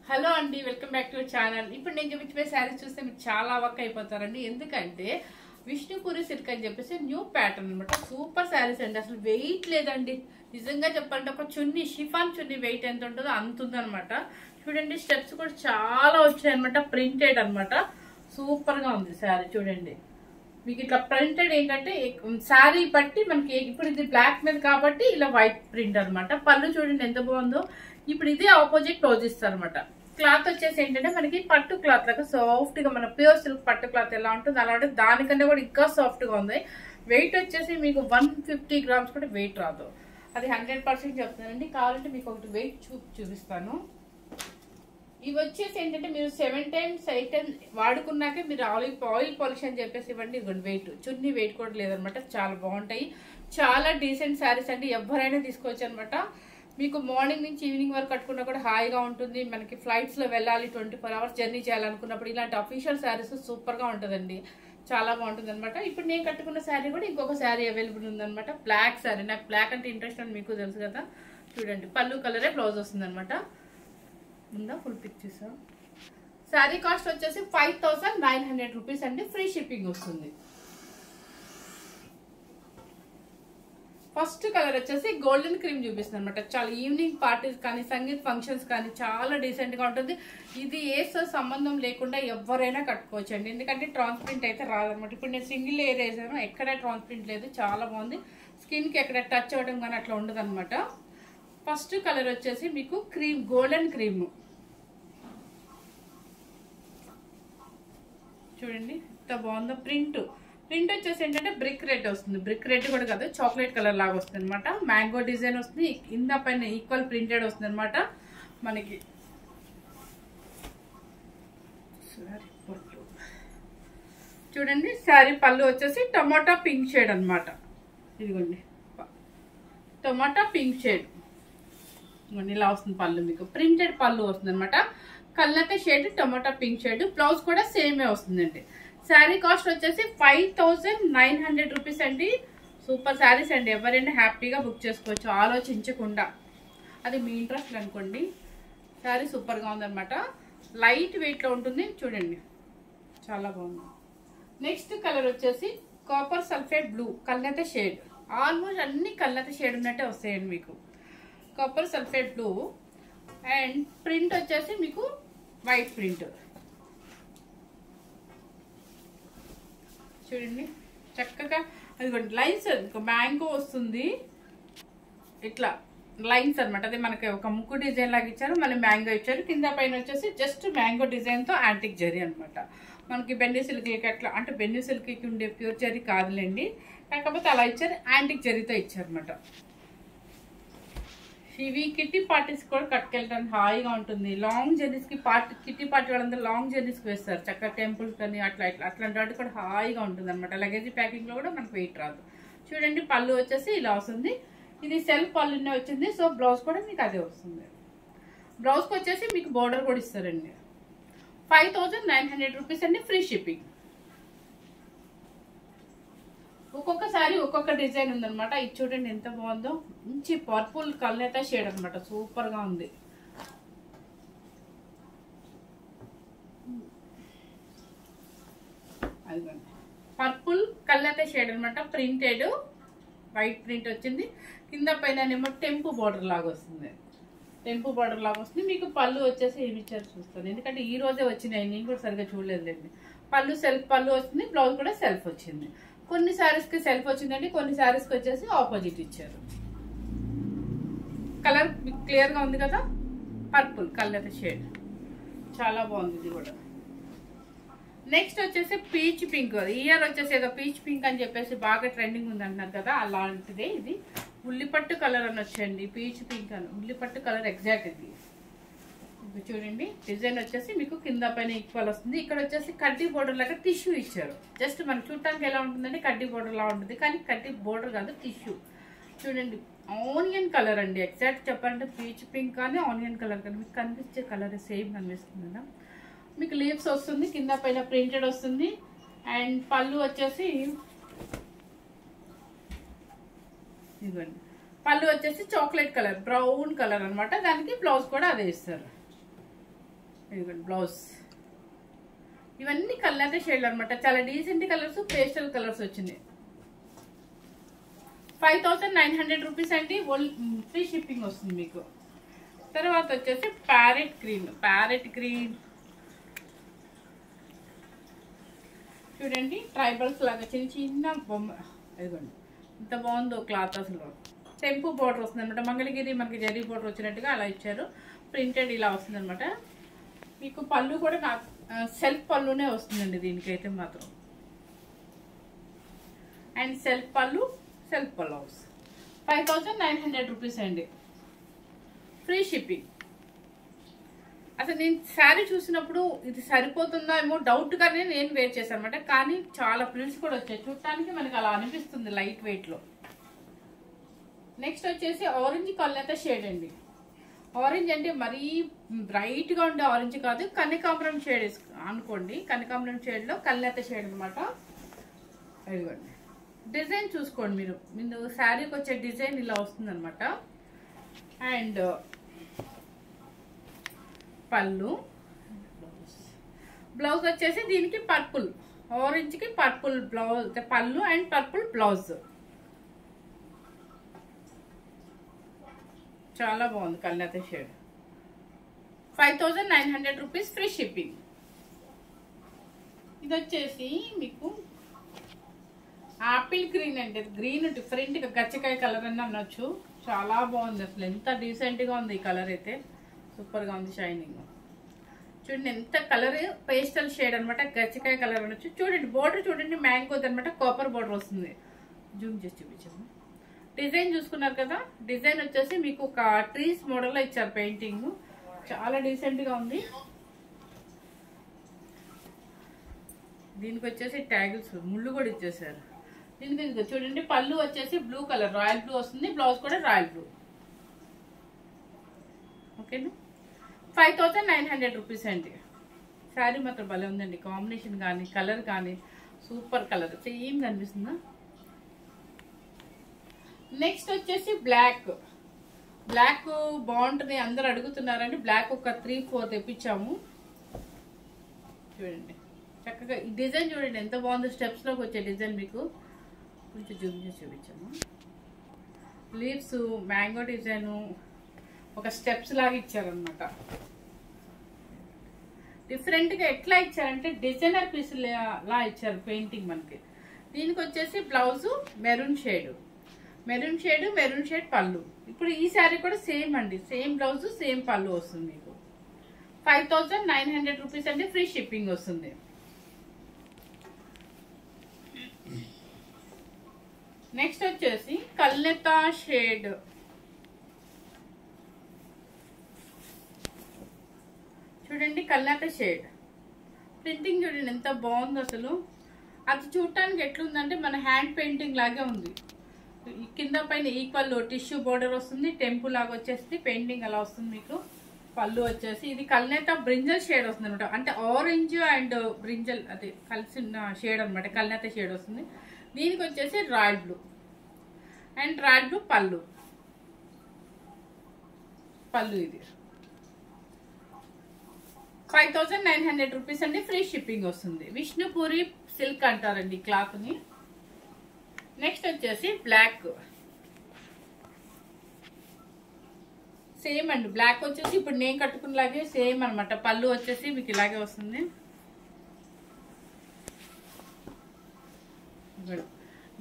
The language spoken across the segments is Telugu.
హలో అండి, వెల్కమ్ బ్యాక్ టు ఛానల్. ఇప్పుడు నేను చూపించే శారీస్ చూస్తే మీరు చాలా అవాక్ అయిపోతారండి. ఎందుకంటే విష్ణుపురి సిల్క్ అని చెప్పేసి న్యూ ప్యాటర్న్ అనమాట. సూపర్ శారీస్ అండి. అసలు వెయిట్ లేదండి. నిజంగా చెప్పాలంటే ఒక చున్నీ, షిఫాన్ చున్నీ వెయిట్ ఎంత ఉంటుందో అంత ఉందనమాట. చూడండి, స్టెప్స్ కూడా చాలా వచ్చాయి అనమాట. ప్రింటెడ్ అనమాట. సూపర్ గా ఉంది శారీ. చూడండి, మీకు ఇట్లా ప్రింటెడ్ ఏంటంటే శారీ బట్టి మనకి ఇప్పుడు ఇది బ్లాక్ మీద కాబట్టి ఇలా వైట్ ప్రింట్ అనమాట. పళ్ళు చూడండి ఎంత బాగుందో. ఇప్పుడు ఇది ఆపోజిట్ క్లోజ్ ఇస్తారు అనమాట. క్లాత్ వచ్చేసి ఏంటంటే మనకి పట్టు క్లాత్ లాగా సాఫ్ట్ గా, మన ప్యూర్ సిల్క్ పట్టు క్లాత్ ఎలా ఉంటుంది అలా ఉంటుంది. దానికన్నా కూడా ఇంకా సాఫ్ట్ గా ఉంది. వెయిట్ వచ్చేసి మీకు 150 గ్రామ్స్ కూడా వెయిట్ రాదు. అది 100% చెప్తానండి. కావాలంటే మీకు ఒకటి వెయిట్ చూపిస్తాను. ఇవి వచ్చేసి ఏంటంటే మీరు 7 times 8 times వాడుకున్నాకే మీరు ఆయిల్ పాలిష్ అని చెప్పేసి ఇవ్వండి. ఇవ్వండి వెయిట్, చున్నీ వెయిట్ కూడా లేదనమాట. చాలా బాగుంటాయి. చాలా డీసెంట్ శారీస్ అండి. ఎవరైనా తీసుకోవచ్చు అనమాట. మీకు మార్నింగ్ నుంచి ఈవినింగ్ వరకు కట్టుకున్నా కూడా హాయిగా ఉంటుంది. మనకి ఫ్లైట్స్ లో వెళ్ళాలి, 24 hours జర్నీ చేయాలనుకున్నప్పుడు ఇలాంటి అఫీషియల్ శారీస్ సూపర్ గా ఉంటుందండి. చాలా బాగుంటుంది అనమాట. ఇప్పుడు నేను కట్టుకున్న శారీ కూడా ఇంకొక శారీ అవైలబుల్ ఉందనమాట. బ్లాక్ శారీ. నాకు బ్లాక్ అంటే ఇంట్రెస్ట్ అని మీకు తెలుసు కదా. చూడండి, పళ్ళు కలరే బ్లౌజ్ వస్తుంది అనమాట. ముందా ఫుల్ పిక్చర్స్. శారీ కాస్ట్ వచ్చేసి 5900 రూపీస్ అండి. ఫ్రీ షిప్పింగ్ వస్తుంది. ఫస్ట్ కలర్ వచ్చేసి గోల్డెన్ క్రీమ్ చూపిస్తుంది అనమాట. చాలా ఈవినింగ్ పార్టీస్ కానీ సంగీత్ ఫంక్షన్స్ కానీ చాలా డీసెంట్ గా ఉంటుంది. ఇది ఏ సంబంధం లేకుండా ఎవరైనా కట్టుకోవచ్చు అండి. ఎందుకంటే ట్రాన్స్ప్రింట్ అయితే రాదనమాట. ఇప్పుడు నేను సింగిల్ లేయర్ వేసాను, ఎక్కడ ట్రాన్స్ప్రింట్ లేదు. చాలా బాగుంది. స్కిన్ కి ఎక్కడ టచ్ అవ్వడం కానీ అట్లా ఉండదు అనమాట. ఫస్ట్ కలర్ వచ్చేసి మీకు క్రీమ్, గోల్డెన్ క్రీమ్. చూడండి ఎంత బాగుందో. ప్రింట్ వచ్చేసి ఏంటంటే బ్రిక్ రెడ్ వస్తుంది. బ్రిక్ రెడ్ కూడా కాదు, చాక్లెట్ కలర్ లాగా వస్తుంది అనమాట. మ్యాంగో డిజైన్ వస్తుంది. కింద పైన ఈక్వల్ ప్రింటెడ్ వస్తుంది అనమాట మనకి. చూడండి, శారీ పళ్ళు వచ్చేసి టమాటా పింక్ షేడ్ అనమాట. ఇదిగోండి, టమాటా పింక్ షేడ్ ఇలా వస్తుంది పళ్ళు. మీకు ప్రింటెడ్ పళ్ళు వస్తుంది అనమాట. కళ్ళతే షేడ్ టమాటా పింక్ షేడ్. బ్లౌజ్ కూడా సేమే వస్తుందండి. శారీ కాస్ట్ వచ్చేసి 5900 రూపీస్ అండి. సూపర్ శారీస్ అండి. ఎవరైనా హ్యాపీగా బుక్ చేసుకోవచ్చు ఆలోచించకుండా. అది మీ ఇంట్రెస్ట్ అనుకోండి. శారీ సూపర్గా ఉందన్నమాట. లైట్ వెయిట్లో ఉంటుంది. చూడండి, చాలా బాగుంది. నెక్స్ట్ కలర్ వచ్చేసి కాపర్ సల్ఫేట్ బ్లూ, కళ్ళత షేడ్. ఆల్మోస్ట్ అన్ని కళ్ళత షేడ్ ఉన్నట్టే వస్తాయండి మీకు. Copper sulphate blue and print వచ్చేసి మీకు వైట్ ప్రింట్. చూడండి చక్కగా అదిగోండి లైన్స్. మ్యాంగో వస్తుంది ఇట్లా లైన్స్ అనమాట. అదే మనకి ఒక ముక్కు డిజైన్ లాగా ఇచ్చారు, మళ్ళీ మ్యాంగో ఇచ్చారు. కింద పైన వచ్చేసి జస్ట్ మ్యాంగో డిజైన్ తో యాంటిక్ జరీ అనమాట. మనకి బెన్నీ సిల్క్ అట్లా అంటే బెన్నీ సిల్క్ ఉండే ప్యూర్ జరీ కాదులేండి, కాకపోతే అలా ఇచ్చారు. యాంటిక్ జరీతో ఇచ్చారు అనమాట. ఇవి కిట్టి పార్టీస్ కూడా కట్టుకెళ్ళడానికి హాయిగా ఉంటుంది. లాంగ్ జర్నీస్ కి కిట్టి పార్టీ వాళ్ళందరూ లాంగ్ జర్నీస్ కి వేస్తారు. చక్కగా టెంపుల్స్ కానీ అట్లాంటి వాటి కూడా హాయిగా ఉంటుంది అనమాట. లగేజ్ ప్యాకింగ్ లో కూడా మనకు వెయిట్ రాదు. చూడండి, పళ్ళు వచ్చేసి ఇలా వస్తుంది. ఇది సెల్ఫ్ పళ్ళునే వచ్చింది. సో బ్లౌజ్ కూడా మీకు అదే వస్తుంది. బ్లౌజ్ కి వచ్చేసి మీకు బోర్డర్ కూడా ఇస్తారండి. 5900 రూపీస్ అండి. Free shipping. ఒక్కొక్క సారీ ఒక్కొక్క డిజైన్ ఉందనమాట. ఇది చూడండి ఎంత బాగుందో. మంచి పర్పుల్ కల్నేత షేడ్ అనమాట. సూపర్ గా ఉంది. అదిగోండి, పర్పుల్ కల్నేత షేడ్ అనమాట. ప్రింటెడ్ వైట్ ప్రింట్ వచ్చింది. కింద పైన ఏమో టెంపు బార్డర్ లాగా వస్తుంది. టెంపు బార్డర్ లాగా వస్తుంది. మీకు పళ్ళు వచ్చేసి ఏమి ఇచ్చారు చూస్తాను, ఎందుకంటే ఈ రోజే వచ్చినాయి. నేను కూడా సరిగ్గా చూడలేదులేండి. పళ్ళు సెల్ఫ్ పళ్ళు వచ్చింది. బ్లౌజ్ కూడా సెల్ఫ్ వచ్చింది. కొన్ని శారీస్ కి సెల్ఫ్ వచ్చిందండి, కొన్ని శారీస్ కి వచ్చేసి ఆపోజిట్ ఇచ్చారు. కలర్ క్లియర్ గా ఉంది కదా. పర్పుల్ కలర్ షేడ్ చాలా బాగుంది. ఇది కూడా. నెక్స్ట్ వచ్చేసి పీచ్ పింక్. ఇయర్ వచ్చేసి ఏదో పీచ్ పింక్ అని చెప్పేసి బాగా ట్రెండింగ్ ఉంది అంటున్నారు కదా, అలాంటిదే ఇది. ఉల్లిపట్టు కలర్ అని వచ్చండి. పీచ్ పింక్ అని ఉల్లిపట్టు కలర్ ఎగ్జాక్ట్ ఇది. చూడండి, డిజైన్ వచ్చేసి మీకు కింద పైన ఈక్వల్ వస్తుంది. ఇక్కడ వచ్చేసి కడ్డీ బోర్డర్ లాగా టిష్యూ ఇచ్చారు. జస్ట్ మనకి చూడటానికి ఎలా ఉంటుందంటే కడ్డీ బోర్డర్ లా ఉంటుంది, కానీ కడ్డీ బోర్డర్ కాదు, టిష్యూ. చూడండి, ఆనియన్ కలర్ అండి. ఎగ్జాక్ట్ చెప్పాలంటే పీచ్ పింక్ కానీ ఆనియన్ కలర్ కానీ మీకు కనిపించే కలర్ సేమ్ కనిపిస్తుంది కదా. మీకు లీవ్స్ వస్తుంది, కింద పైన ప్రింటెడ్ వస్తుంది. అండ్ పళ్ళు వచ్చేసి ఇవ్వండి, పళ్ళు వచ్చేసి చాక్లెట్ కలర్, బ్రౌన్ కలర్ అనమాట. దానికి బ్లౌజ్ కూడా అదే ఇస్తారు. ఇదిగోండి బ్లౌజ్. ఇవన్నీ కలర్ షేడ్లు అనమాట, చాలా డీసెంట్ కలర్స్, పేస్టల్ కలర్స్ వచ్చినాయి. 5900 రూపీస్ అండి, ఫ్రీ షిప్పింగ్ వస్తుంది మీకు. తర్వాత వచ్చేసి ప్యారెట్ గ్రీన్ చూడండి, ట్రైబల్స్ లాగా చిన్న చిన్న బొమ్మ. ఇదిగోండి ఇంత బాగుందో క్లాత్, అసలు టెంపు బోర్డర్ వస్తుంది అనమాట. మంగళగిరి మనకి జరీ బోర్డర్ వచ్చినట్టుగా అలా ఇచ్చారు, ప్రింటెడ్ ఇలా వస్తుంది అనమాట. మీకు పళ్ళు కూడా సెల్ఫ్ పళ్ళునే వస్తుందండి దీనికైతే మాత్రం. అండ్ సెల్ఫ్ పళ్ళు బ్లౌజ్. 5900 రూపీస్ అండి, ఫ్రీ షిప్పింగ్. అసలు నేను శారీ చూసినప్పుడు ఇది సరిపోతుందా ఏమో డౌట్గానే నేను వేర్ చేశాను అనమాట. కానీ చాలా ప్రింట్స్ కూడా వచ్చాయి, చూడటానికి మనకి అలా అనిపిస్తుంది లైట్ వెయిట్లో. నెక్స్ట్ వచ్చేసి ఆరెంజ్ కల్నేత షేడ్ అండి. ఆరెంజ్ అంటే మరీ బ్రైట్గా ఉండే ఆరెంజ్ కాదు, కనకాంబరం షేడ్ అనుకోండి. కనకాంబరం షేడ్లో కల్నేత షేడ్ అనమాట. ఇదిగోండి డిజైన్ చూసుకోండి మీరు, శారీకి వచ్చే డిజైన్ ఇలా వస్తుంది అనమాట. అండ్ పళ్ళు, బ్లౌజ్ వచ్చేసి దీనికి పర్పుల్, ఆరెంజ్కి పర్పుల్ బ్లౌజ్, పళ్ళు అండ్ పర్పుల్ బ్లౌజ్. చాలా బాగుంది కల్నేత షేడ్. 5900 rupees, free shipping. ఇది వచ్చేసి మీకు ఆపిల్ గ్రీన్ అండి. గ్రీన్ డిఫరెంట్గా గచ్చకాయ కలర్ అని అనొచ్చు. చాలా బాగుంది, అసలు ఎంత డీసెంట్గా ఉంది ఈ కలర్ అయితే, సూపర్గా ఉంది, షైనింగ్. చూడండి ఎంత కలర్, పేస్టల్ షేడ్ అనమాట, గచ్చకాయ కలర్ అనొచ్చు. చూడండి బోర్డర్ చూడండి, మ్యాంగోది అనమాట, కాపర్ బోర్డర్ వస్తుంది. జూమ్ చేసి చూపించాము. డిజైన్ చూసుకున్నారు కదా, డిజైన్ వచ్చేసి మీకు ఒక ట్రీస్ మోడల్లో ఇచ్చారు పెయింటింగ్, చాలా డీసెంట్గా ఉంది. దీనికి వచ్చేసి ట్యాగిల్స్ ముళ్ళు కూడా ఇచ్చేసారు. దీనికి చూడండి పళ్ళు వచ్చేసి బ్లూ కలర్, రాయల్ బ్లూ వస్తుంది, బ్లౌజ్ కూడా రాయల్ బ్లూ. ఓకేనా, 5900 రూపీస్ అండి. శారీ మాత్రం భలే ఉందండి, కాంబినేషన్ కానీ కలర్ కానీ సూపర్ కలర్, సేమ్ కనిపిస్తుందా. నెక్స్ట్ వచ్చేసి బ్లాక్ బాగుంటుంది, అందరు అడుగుతున్నారండి. బ్లాక్ ఒక 3-4 తెప్పించాము. చూడండి చక్కగా ఈ డిజైన్ చూడండి ఎంత బాగుందో, స్టెప్స్లోకి వచ్చే డిజైన్ మీకు కొంచెం జూమ్ చేసి చూపించాము. లీవ్స్, మ్యాంగో డిజైను, ఒక స్టెప్స్ లాగా ఇచ్చారనమాట. డిఫరెంట్గా ఎట్లా ఇచ్చారంటే డిజైనర్ పీస్ లా ఇచ్చారు పెయింటింగ్ మనకి. దీనికి వచ్చేసి బ్లౌజు మెరూన్ షేడ్ పళ్ళు. ఇప్పుడు ఈ శారీ కూడా సేమ్ అండి, సేమ్ బ్లౌజ్ సేమ్ పళ్ళు వస్తుంది మీకు. 5900 రూపీస్ అండి, ఫ్రీ షిప్పింగ్ వస్తుంది. నెక్స్ట్ వచ్చేసి కల్నేత షేడ్. చూడండి కల్నేత షేడ్ ప్రింటింగ్ చూడండి ఎంత బాగుంది అసలు. అది చూడటానికి ఎట్లుందంటే మన హ్యాండ్ పెయింటింగ్ లాగే ఉంది. కింద పైన ఈక్వల్ టిష్యూ బోర్డర్ వస్తుంది, టెంపుల్ లాగా వచ్చేసి పెయింటింగ్ అలా వస్తుంది మీకు. పళ్ళు వచ్చేసి ఇది కల్నేత బ్రింజల్ షేడ్ వస్తుంది అనమాట, అంటే ఆరెంజ్ అండ్ బ్రింజల్ అది కలిసిన షేడ్ అనమాట, కల్నేత షేడ్ వస్తుంది. దీనికి వచ్చేసి royal blue and royal blue పళ్ళు. ఇది 5900 రూపీస్ అండి, ఫ్రీ షిప్పింగ్ వస్తుంది. విష్ణుపూరి సిల్క్ అంటారండి క్లాత్ ని. నెక్స్ట్ వచ్చేసి బ్లాక్, సేమ్ అండి. బ్లాక్ వచ్చేసి ఇప్పుడు నేను కట్టుకున్నలాగే సేమ్ అనమాట. పళ్ళు వచ్చేసి మీకు ఇలాగే వస్తుంది.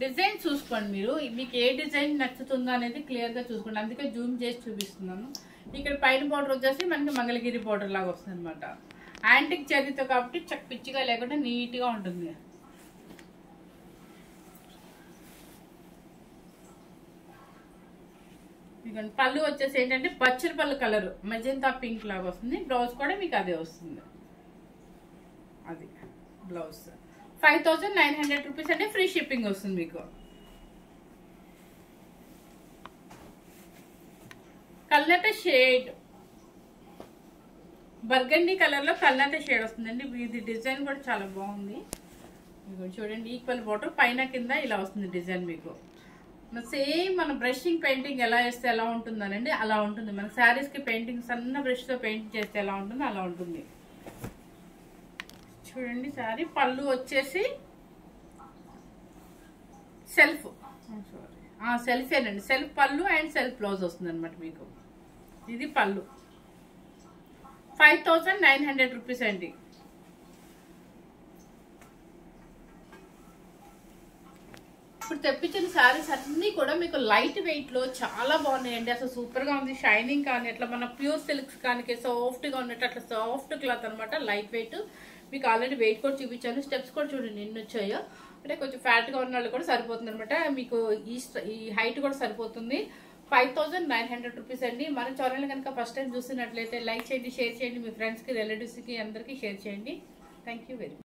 డిజైన్ చూసుకోండి మీరు, మీకు ఏ డిజైన్ నచ్చుతుందో అనేది క్లియర్ గా చూసుకోండి, అందుకే జూమ్ చేసి చూపిస్తున్నాను. ఇక్కడ పైన బోర్డర్ వచ్చేసి మనకి మంగళగిరి బోర్డర్ లాగా వస్తుంది అనమాట. యాంటిక్ చర్యతో కాబట్టి చక్క పిచ్చిగా లేకుండా నీట్ గా ఉంటుంది. పళ్ళు వచ్చేసి ఏంటంటే పచ్చడి పళ్ళు కలర్, మెజెంతా పింక్ లాగా వస్తుంది. బ్లౌజ్ కూడా మీకు అదే వస్తుంది, అది బ్లౌజ్. 5900 రూపీస్ అంటే ఫ్రీ షిప్పింగ్ వస్తుంది మీకు. కల్నేత షేడ్, బర్గండీ కలర్ లో కల్నేత షేడ్ వస్తుందండి. ఇది డిజైన్ కూడా చాలా బాగుంది. చూడండి ఈక్వల్ బోర్డర్, పైన కింద ఇలా వస్తుంది డిజైన్ మీకు. సేమ్ మన బ్రషింగ్ పెయింటింగ్ ఎలా చేస్తే ఎలా ఉంటుందనండి, అలా ఉంటుంది. మన శారీస్ కి పెయింటింగ్ సన్న బ్రష్ తో పెయింట్ చేస్తే ఎలా ఉంటుందో అలా ఉంటుంది. చూడండి సారీ పళ్ళు వచ్చేసి సెల్ఫ్ సెల్ఫేనండి, సెల్ఫ్ పళ్ళు అండ్ సెల్ఫ్ బ్లౌజ్ వస్తుంది అనమాట మీకు. ఇది పళ్ళు 5900 రూపీస్ అండి. ఇప్పుడు తెప్పించిన శారీస్ అన్నీ కూడా మీకు లైట్ వెయిట్ లో చాలా బాగున్నాయండి. అసలు సూపర్ గా ఉంది. షైనింగ్ కానీ అట్లా మన ప్యూర్ సిల్క్స్ కానీ సాఫ్ట్ గా ఉన్నట్టు అట్లా సాఫ్ట్ క్లాత్ అనమాట, లైట్ వెయిట్. మీకు ఆల్రెడీ వెయిట్ కూడా చూపించాను, స్టెప్స్ కూడా చూడండి ఎన్ని వచ్చాయో. అంటే కొంచెం ఫ్యాట్ గా ఉన్న వాళ్ళు కూడా సరిపోతుంది అనమాట. మీకు ఈ హైట్ కూడా సరిపోతుంది. 5900 రూపీస్ అండి. మన ఛానల్ కనుక ఫస్ట్ టైం చూసినట్లయితే లైక్ చేయండి, షేర్ చేయండి, మీ ఫ్రెండ్స్ కి రిలేటివ్స్ కి అందరికీ షేర్ చేయండి. Thank you very much.